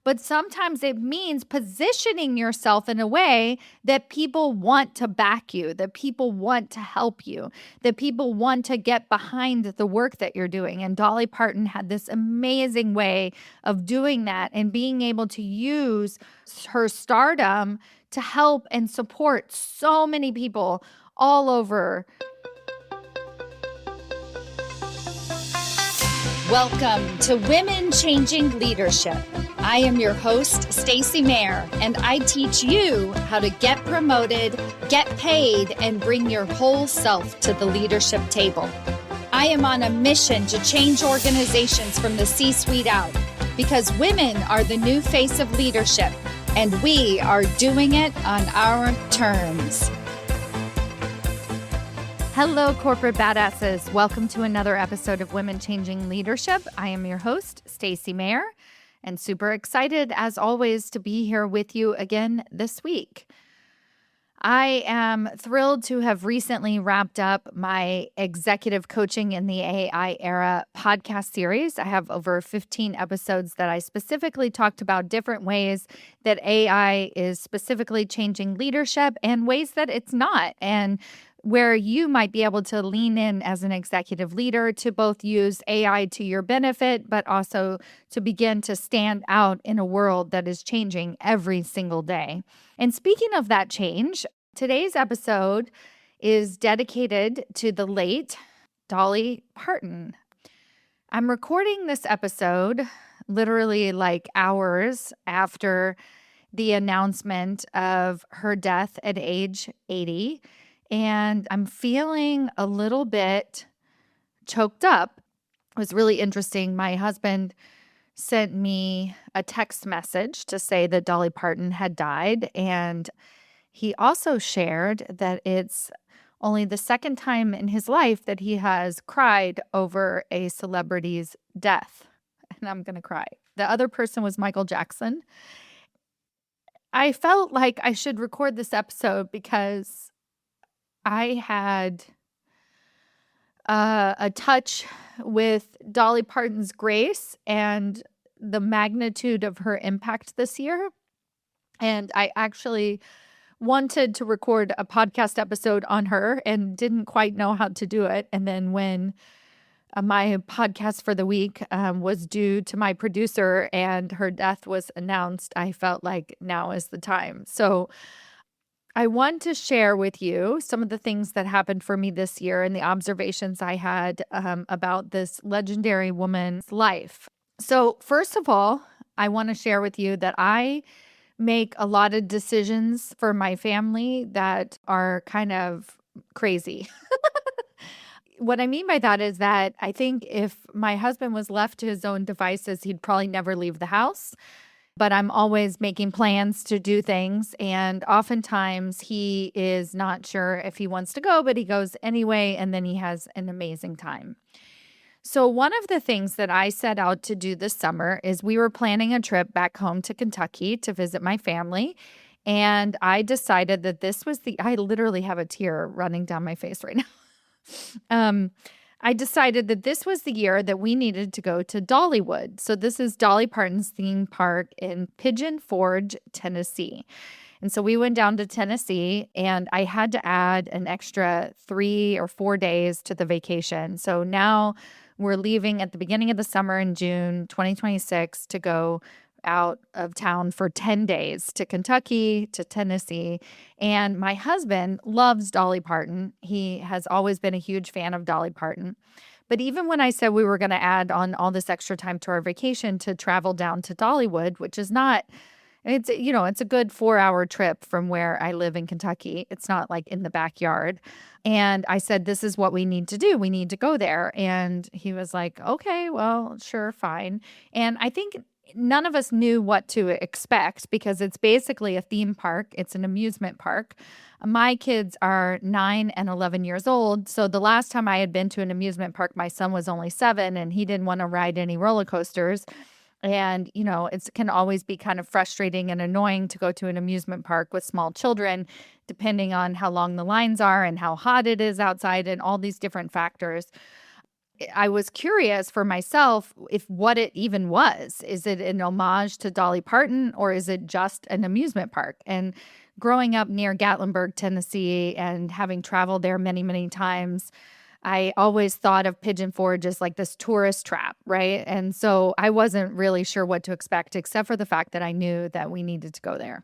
But sometimes it means positioning yourself in a way that people want to back you, that people want to help you, that people want to get behind the work that you're doing. And Dolly Parton had this amazing way of doing that and being able to use her stardom to help and support so many people all over. Welcome to Women Changing Leadership. I am your host, Stacy Mayer, and I teach you how to get promoted, get paid, and bring your whole self to the leadership table. I am on a mission to change organizations from the C-suite out because women are the new face of leadership, and we are doing it on our terms. Hello, corporate badasses. Welcome to another episode of Women Changing Leadership. I am your host, Stacy Mayer, and super excited, as always, to be here with you again this week. I am thrilled to have recently wrapped up my Executive Coaching in the AI Era podcast series. I have over 15 episodes that I specifically talked about different ways that AI is specifically changing leadership and ways that it's not, and where you might be able to lean in as an executive leader to both use AI to your benefit, but also to begin to stand out in a world that is changing every single day. And speaking of that change, today's episode is dedicated to the late Dolly Parton. I'm recording this episode literally like hours after the announcement of her death at age 80. And I'm feeling a little bit choked up. It was really interesting. My husband sent me a text message to say that Dolly Parton had died. And he also shared that it's only the second time in his life that he has cried over a celebrity's death. And I'm going to cry. The other person was Michael Jackson. I felt like I should record this episode because I had a touch with Dolly Parton's grace and the magnitude of her impact this year. And I actually wanted to record a podcast episode on her and didn't quite know how to do it. And then when my podcast for the week was due to my producer and her death was announced, I felt like now is the time. So I want to share with you some of the things that happened for me this year and the observations I had about this legendary woman's life. So first of all, I want to share with you that I make a lot of decisions for my family that are kind of crazy. What I mean by that is that I think if my husband was left to his own devices, he'd probably never leave the house. But I'm always making plans to do things. And oftentimes he is not sure if he wants to go, but he goes anyway. And then he has an amazing time. So one of the things that I set out to do this summer is we were planning a trip back home to Kentucky to visit my family. And I decided that this was I literally have a tear running down my face right now. I decided that this was the year that we needed to go to Dollywood. So this is Dolly Parton's theme park in Pigeon Forge, Tennessee. And so we went down to Tennessee and I had to add an extra 3 or 4 days to the vacation. So now we're leaving at the beginning of the summer in June 2026 to go out of town for 10 days to Kentucky, to Tennessee. And my husband loves Dolly Parton. He has always been a huge fan of Dolly Parton. But even when I said we were going to add on all this extra time to our vacation to travel down to Dollywood, which is not, it's a good 4-hour trip from where I live in Kentucky. It's not like in the backyard. And I said, this is what we need to do. We need to go there. And he was like, okay, well, sure, fine. And I think none of us knew what to expect because it's basically a theme park. It's an amusement park. My kids are 9 and 11 years old. So the last time I had been to an amusement park, my son was only 7 and he didn't want to ride any roller coasters. And, it can always be kind of frustrating and annoying to go to an amusement park with small children, depending on how long the lines are and how hot it is outside and all these different factors. I was curious for myself if what it even was. Is it an homage to Dolly Parton, or is it just an amusement park? And growing up near Gatlinburg, Tennessee, and having traveled there many, many times, I always thought of Pigeon Forge as like this tourist trap, right? And so I wasn't really sure what to expect, except for the fact that I knew that we needed to go there.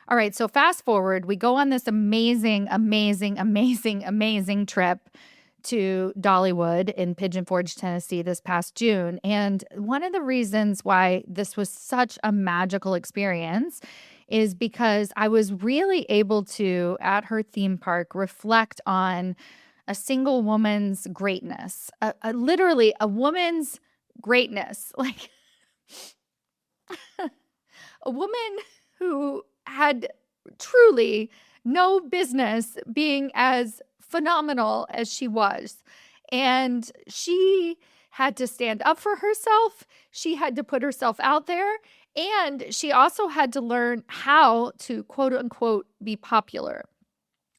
All right, so fast forward, we go on this amazing, amazing, amazing, amazing trip to Dollywood in Pigeon Forge, Tennessee this past June. And one of the reasons why this was such a magical experience is because I was really able to, at her theme park, reflect on a single woman's greatness, literally a woman's greatness, like a woman who had truly no business being as phenomenal as she was. And she had to stand up for herself. She had to put herself out there. And she also had to learn how to, quote unquote, be popular.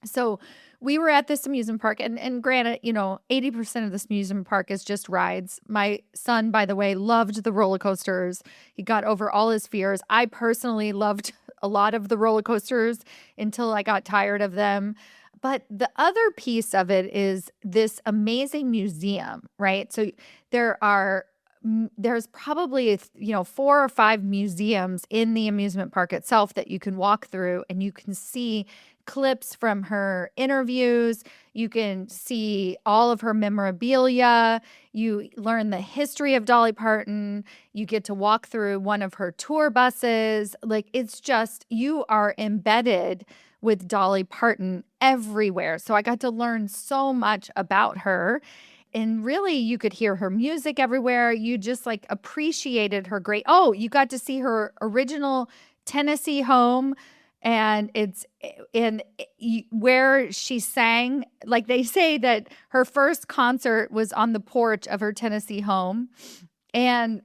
So we were at this amusement park, and granted, 80% of this amusement park is just rides. My son, by the way, loved the roller coasters. He got over all his fears. I personally loved a lot of the roller coasters until I got tired of them. But the other piece of it is this amazing museum, right? So there's probably 4 or 5 museums in the amusement park itself that you can walk through, and you can see clips from her interviews. You can see all of her memorabilia. You learn the history of Dolly Parton. You get to walk through one of her tour buses. Like, it's just, you are embedded with Dolly Parton everywhere. So I got to learn so much about her. And really, you could hear her music everywhere. You just like appreciated her great. Oh, you got to see her original Tennessee home. And it's in where she sang. Like, they say that her first concert was on the porch of her Tennessee home. And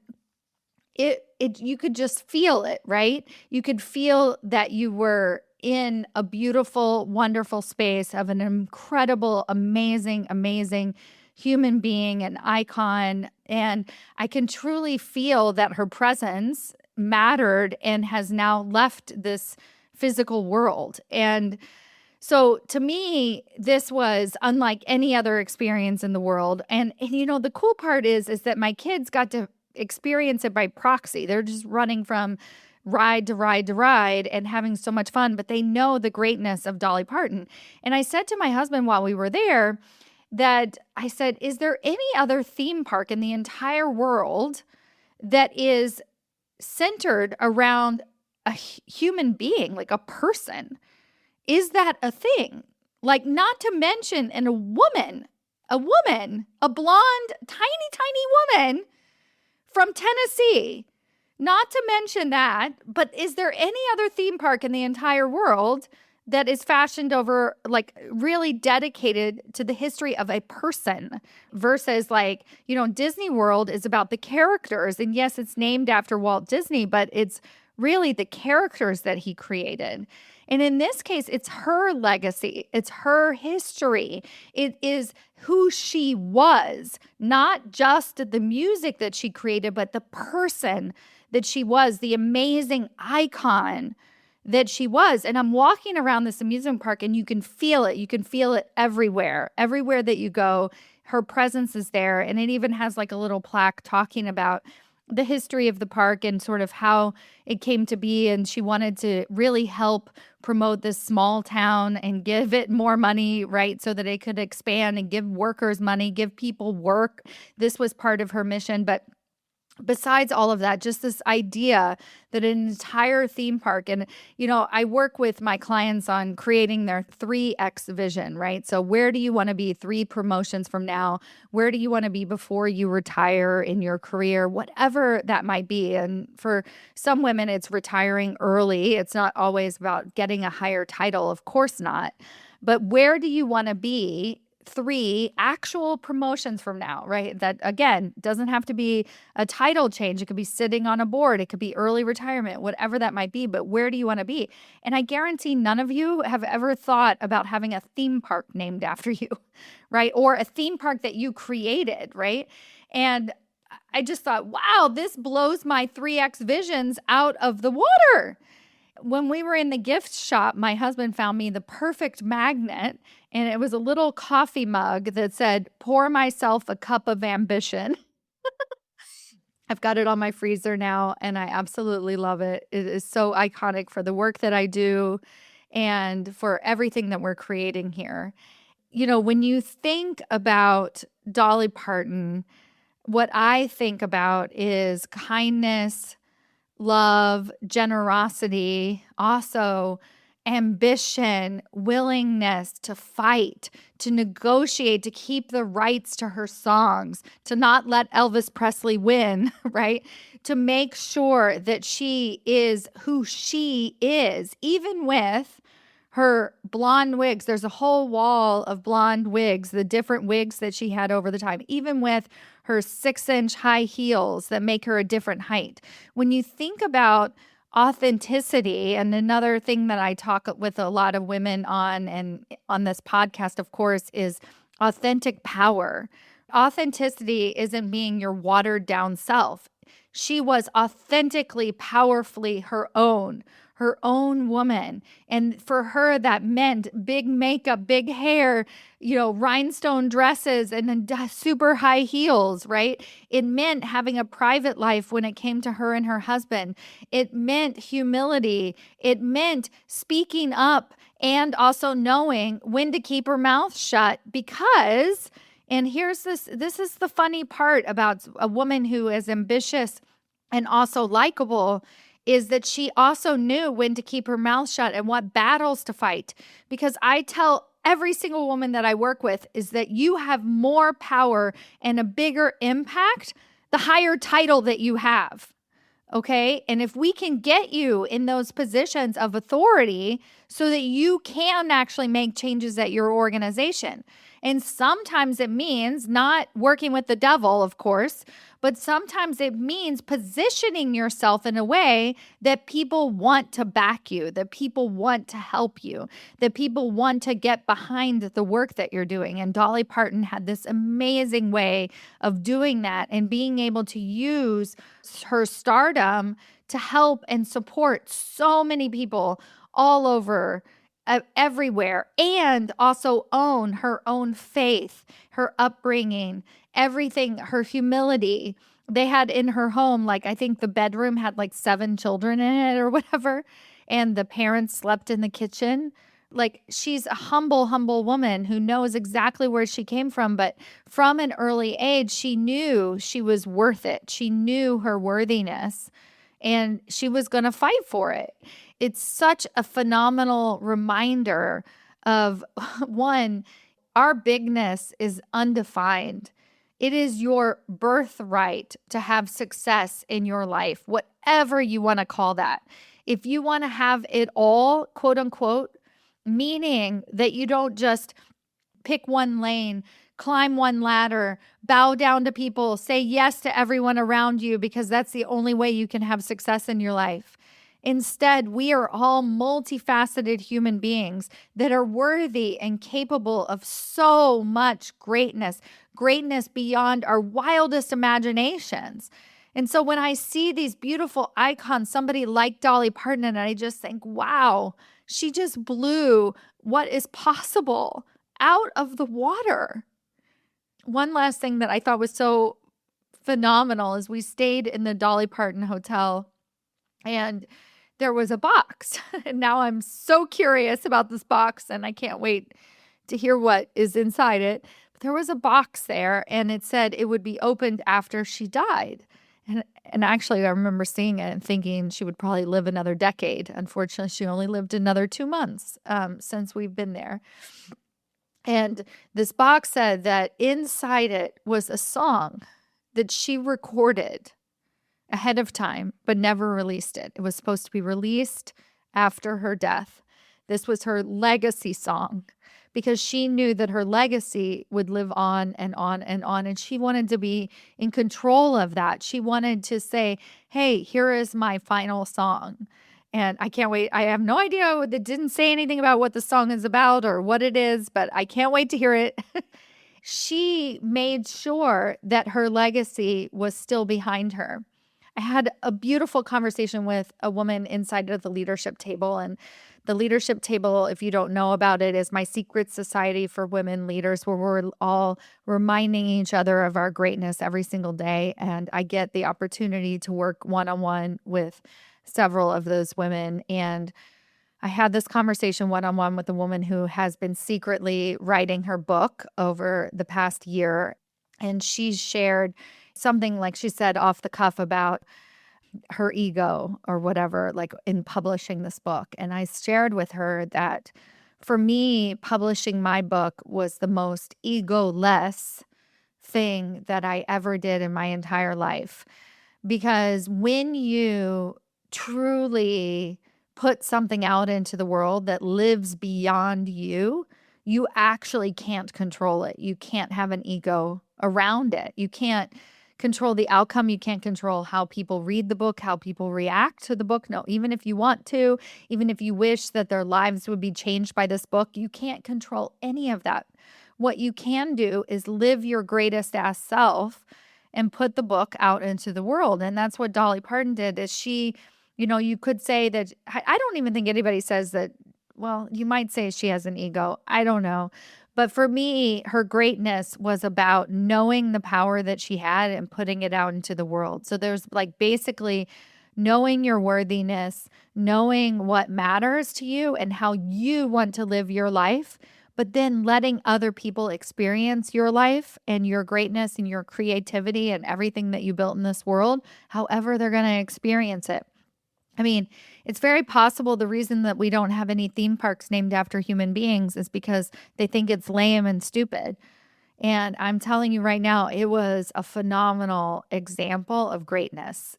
it you could just feel it, right? You could feel that you were in a beautiful, wonderful space of an incredible, amazing, amazing human being, an icon. And I can truly feel that her presence mattered and has now left this physical world. And so to me, this was unlike any other experience in the world. And the cool part is that my kids got to experience it by proxy. They're just running from ride to ride to ride and having so much fun, but they know the greatness of Dolly Parton. And I said to my husband while we were there that I said, is there any other theme park in the entire world that is centered around a human being, like a person? Is that a thing? Like, not to mention a woman, a blonde, tiny, tiny woman from Tennessee. Not to mention that, but is there any other theme park in the entire world that is fashioned over, like, really dedicated to the history of a person versus, like, Disney World is about the characters. And yes, it's named after Walt Disney, but it's really the characters that he created. And in this case, it's her legacy. It's her history. It is who she was, not just the music that she created, but the person that she was, the amazing icon that she was. And I'm walking around this amusement park and you can feel it. You can feel it everywhere. Everywhere that you go, her presence is there. And it even has like a little plaque talking about the history of the park and sort of how it came to be. And she wanted to really help promote this small town and give it more money, right? So that it could expand and give workers money, give people work. This was part of her mission. But besides all of that, just this idea that an entire theme park, and, I work with my clients on creating their 3X vision, right? So where do you want to be 3 promotions from now? Where do you want to be before you retire in your career? Whatever that might be. And for some women, it's retiring early. It's not always about getting a higher title. Of course not. But where do you want to be 3 actual promotions from now, right? That again doesn't have to be a title change. It could be sitting on a board, it could be early retirement, whatever that might be. But where do you want to be? And I guarantee none of you have ever thought about having a theme park named after you, right? Or a theme park that you created, right? And I just thought, wow, this blows my 3X visions out of the water. When we were in the gift shop, my husband found me the perfect magnet, and it was a little coffee mug that said, "Pour myself a cup of ambition." I've got it on my freezer now, and I absolutely love it. It is so iconic for the work that I do and for everything that we're creating here. When you think about Dolly Parton, what I think about is kindness, love, generosity, also ambition, willingness to fight, to negotiate, to keep the rights to her songs, to not let Elvis Presley win, right? To make sure that she is who she is, even with her blonde wigs. There's a whole wall of blonde wigs, the different wigs that she had over the time, even with her 6-inch high heels that make her a different height. When you think about authenticity, and another thing that I talk with a lot of women on, and on this podcast, of course, is authentic power. Authenticity isn't being your watered down self. She was authentically, powerfully her own woman. And for her, that meant big makeup, big hair, rhinestone dresses, and then super high heels, right? It meant having a private life when it came to her and her husband. It meant humility. It meant speaking up and also knowing when to keep her mouth shut because, and this is the funny part about a woman who is ambitious and also likable, is that she also knew when to keep her mouth shut and what battles to fight. Because I tell every single woman that I work with is that you have more power and a bigger impact the higher title that you have. Okay. And if we can get you in those positions of authority so that you can actually make changes at your organization. And sometimes it means not working with the devil, of course, but sometimes it means positioning yourself in a way that people want to back you, that people want to help you, that people want to get behind the work that you're doing. And Dolly Parton had this amazing way of doing that and being able to use her stardom to help and support so many people all over, everywhere, and also own her own faith, her upbringing, everything, her humility. They had in her home, like, I think the bedroom had like 7 children in it or whatever, and the parents slept in the kitchen. Like, she's a humble, humble woman who knows exactly where she came from. But from an early age, she knew she was worth it. She knew her worthiness, and she was going to fight for it. It's such a phenomenal reminder of one, our bigness is undefined. It is your birthright to have success in your life, whatever you want to call that. If you want to have it all, quote unquote, meaning that you don't just pick one lane, climb one ladder, bow down to people, say yes to everyone around you because that's the only way you can have success in your life. Instead, we are all multifaceted human beings that are worthy and capable of so much greatness beyond our wildest imaginations. And so when I see these beautiful icons, somebody like Dolly Parton, and I just think, wow, she just blew what is possible out of the water. One last thing that I thought was so phenomenal is we stayed in the Dolly Parton Hotel, and there was a box. And now I'm so curious about this box, and I can't wait to hear what is inside it. But there was a box there, and it said it would be opened after she died. And actually, I remember seeing it and thinking she would probably live another decade. Unfortunately, she only lived another 2 months since we've been there. And this box said that inside it was a song that she recorded ahead of time, but never released it. It was supposed to be released after her death. This was her legacy song because she knew that her legacy would live on and on and on. And she wanted to be in control of that. She wanted to say, hey, here is my final song. And I can't wait. I have no idea. It didn't say anything about what the song is about or what it is, but I can't wait to hear it. She made sure that her legacy was still behind her. I had a beautiful conversation with a woman inside of the leadership table. And the leadership table, if you don't know about it, is my secret society for women leaders where we're all reminding each other of our greatness every single day. And I get the opportunity to work one-on-one with several of those women. And I had this conversation one-on-one with a woman who has been secretly writing her book over the past year. And she shared something, like she said, off the cuff about her ego or whatever, like in publishing this book. And I shared with her that for me, publishing my book was the most ego-less thing that I ever did in my entire life. Because when you truly put something out into the world that lives beyond you, you actually can't control it. You can't have an ego around it. You can't control the outcome. You can't control how people read the book, how people react to the book. No, even if you want to, even if you wish that their lives would be changed by this book, you can't control any of that. What you can do is live your greatest ass self and put the book out into the world. And that's what Dolly Parton did. Is she, you could say that, I don't even think anybody says that. Well, you might say she has an ego. I don't know. But for me, her greatness was about knowing the power that she had and putting it out into the world. So there's like basically knowing your worthiness, knowing what matters to you and how you want to live your life, but then letting other people experience your life and your greatness and your creativity and everything that you built in this world, however they're going to experience it. I mean, it's very possible the reason that we don't have any theme parks named after human beings is because they think it's lame and stupid. And I'm telling you right now, it was a phenomenal example of greatness.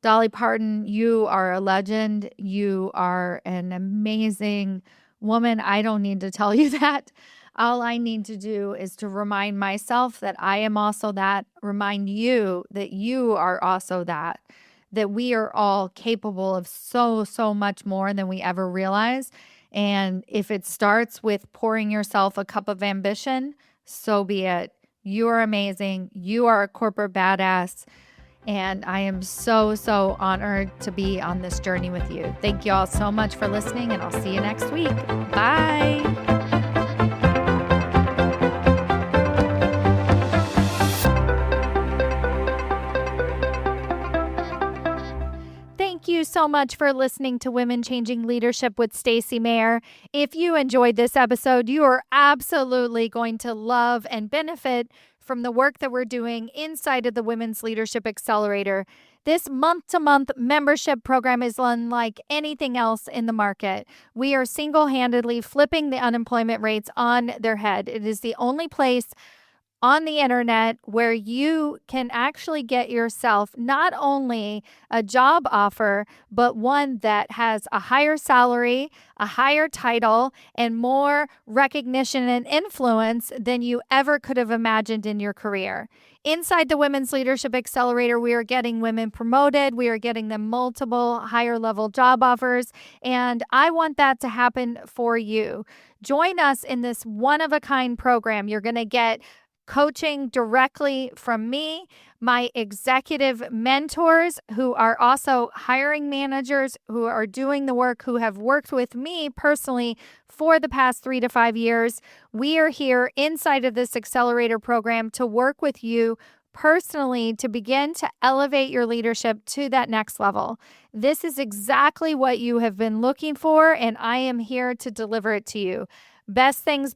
Dolly Parton, you are a legend. You are an amazing woman. I don't need to tell you that. All I need to do is to remind myself that I am also that, remind you that you are also that we are all capable of so, so much more than we ever realize. And if it starts with pouring yourself a cup of ambition, so be it. You are amazing. You are a corporate badass. And I am so, so honored to be on this journey with you. Thank you all so much for listening, and I'll see you next week. Bye. Thank you so much for listening to Women Changing Leadership with Stacy Mayer. If you enjoyed this episode, you are absolutely going to love and benefit from the work that we're doing inside of the Women's Leadership Accelerator. This month-to-month membership program is unlike anything else in the market. We are single-handedly flipping the unemployment rates on their head. It is the only place on the internet where you can actually get yourself not only a job offer, but one that has a higher salary, a higher title, and more recognition and influence than you ever could have imagined in your career. Inside the Women's Leadership Accelerator, we are getting women promoted. We are getting them multiple higher level job offers. And I want that to happen for you. Join us in this one-of-a-kind program. You're going to get coaching directly from me, my executive mentors who are also hiring managers who are doing the work, who have worked with me personally for the past 3 to 5 years. We are here inside of this accelerator program to work with you personally to begin to elevate your leadership to that next level. This is exactly what you have been looking for, and I am here to deliver it to you. Best thing,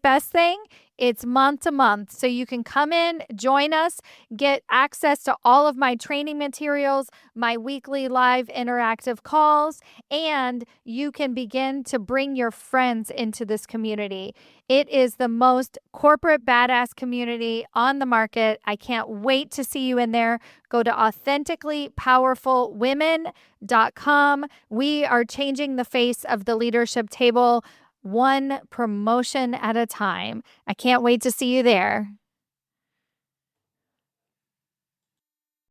it's month to month. So you can come in, join us, get access to all of my training materials, my weekly live interactive calls, and you can begin to bring your friends into this community. It is the most corporate badass community on the market. I can't wait to see you in there. Go to authenticallypowerfulwomen.com. We are changing the face of the leadership table one promotion at a time. I can't wait to see you there.